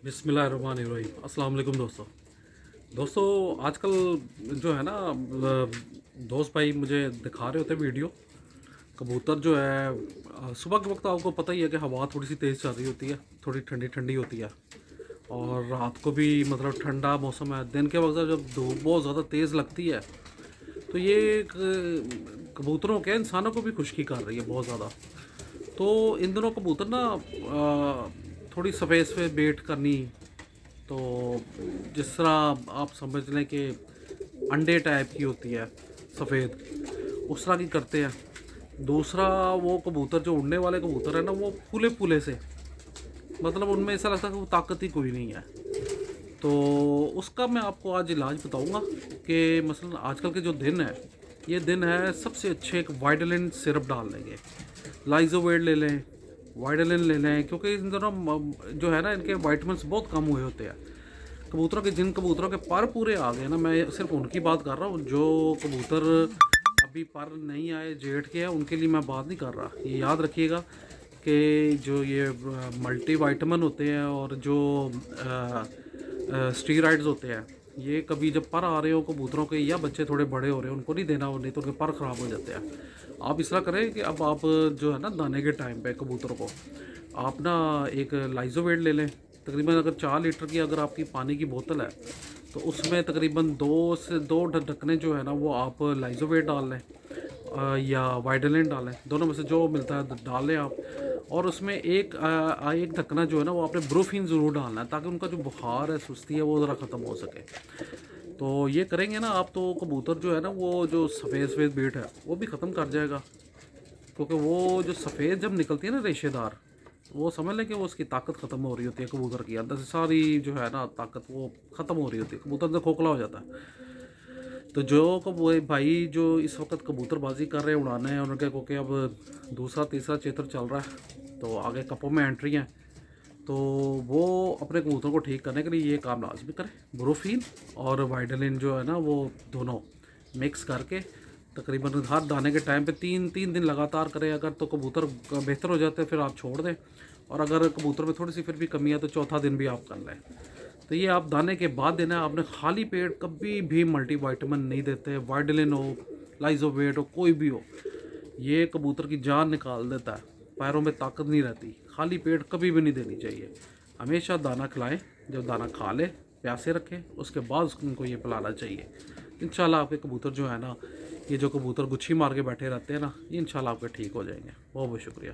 बिस्मिल्लाहिर्रहमानिर्रहीम। अस्सलाम वालेकुम दोस्तों आजकल जो है ना दोस्त भाई मुझे दिखा रहे होते वीडियो। कबूतर जो है सुबह के वक्त आपको पता ही है कि हवा थोड़ी सी तेज़ चल रही होती है, थोड़ी ठंडी ठंडी होती है। और रात को भी मतलब ठंडा मौसम है। दिन के वक्त जब धूप बहुत ज़्यादा तेज़ लगती है तो ये कबूतरों के इंसानों को भी खुशकी कर रही है बहुत ज़्यादा। तो इन दिनों कबूतर ना थोड़ी स्पेस पे वेट करनी, तो जिस तरह आप समझ लें कि अंडे टाइप की होती है सफ़ेद, उस तरह की करते हैं। दूसरा वो कबूतर जो उड़ने वाले कबूतर है ना, वो फूले फूले से, मतलब उनमें ऐसा लगता है कि वो ताकत ही कोई नहीं है। तो उसका मैं आपको आज इलाज बताऊंगा कि मसलन आजकल के जो दिन है, ये दिन है सबसे अच्छे एक वाइडलिन सिरप डाल लेंगे, लाइजोवेट ले लें, वाइडलिन ले लें, क्योंकि इन दोनों जो है ना इनके वाइटमिन्स बहुत कम हुए होते हैं। कबूतरों के जिन कबूतरों के पर पूरे आ गए ना, मैं सिर्फ उनकी बात कर रहा हूँ। जो कबूतर अभी पर नहीं आए, जेठ के हैं, उनके लिए मैं बात नहीं कर रहा। ये याद रखिएगा कि जो ये मल्टी वाइटमिन होते हैं और जो स्टीरॉइड्स होते हैं, ये कभी जब पर आ रहे हो कबूतरों के या बच्चे थोड़े बड़े हो रहे हैं उनको नहीं देना, नहीं तो उनके पर ख़राब हो जाते हैं। आप इस तरह करें कि अब आप जो है ना दाने के टाइम पे कबूतरों को आप ना एक लाइजोवेट ले लें। तकरीबन अगर 4 लीटर की अगर आपकी पानी की बोतल है तो उसमें तकरीबन 2 से 2 ढक्कने जो है ना वो आप लाइजोवेट डाल लें या वाइडलिन डालें, दोनों में से जो मिलता है डाल लें आप। और उसमें एक ढक्कना जो है ना वो आपने ब्रूफिन ज़रूर डालना है, ताकि उनका जो बुखार है, सुस्ती है, वो ज़रा ख़त्म हो सके। तो ये करेंगे ना आप, तो कबूतर जो है ना वो जो सफ़ेद बेट है वो भी ख़त्म कर जाएगा। क्योंकि वो जो सफ़ेद जब निकलती है ना रेशेदार, वो समझ लें कि वो उसकी ताकत ख़त्म हो रही होती है। कबूतर की अंदर से सारी जो है ना ताकत वो ख़त्म हो रही होती है, कबूतर अंदर खोखला हो जाता है। तो जो वो भाई जो इस वक्त कबूतरबाजी कर रहे हैं, उड़ाने हैं उनके, क्योंकि अब दूसरा तीसरा चैत्र चल रहा है तो आगे कपों में एंट्री है, तो वो अपने कबूतर को ठीक करने के लिए ये काम लाजमी करें। ब्रोफीन और वाइडलिन जो है ना वो दोनों मिक्स करके तकरीबन हर दाने के टाइम पे 3 दिन लगातार करें। अगर तो कबूतर बेहतर हो जाते हैं फिर आप छोड़ दें, और अगर कबूतर में थोड़ी सी फिर भी कमी है तो चौथा दिन भी आप कर लें। तो ये आप दाने के बाद देना है। आपने खाली पेट कभी भी मल्टीविटामिन नहीं देते, वाइडलिन हो, लाइजोवेट हो, कोई भी हो, ये कबूतर की जान निकाल देता है, पैरों में ताकत नहीं रहती। खाली पेट कभी भी नहीं देनी चाहिए, हमेशा दाना खिलाएं। जब दाना खा ले प्यासे रखें, उसके बाद उनको ये पिलाना चाहिए। इंशाल्लाह आपके कबूतर जो है ना, ये जो कबूतर गुच्छी मार के बैठे रहते हैं ना, ये इंशाल्लाह आपके ठीक हो जाएंगे। बहुत बहुत शुक्रिया।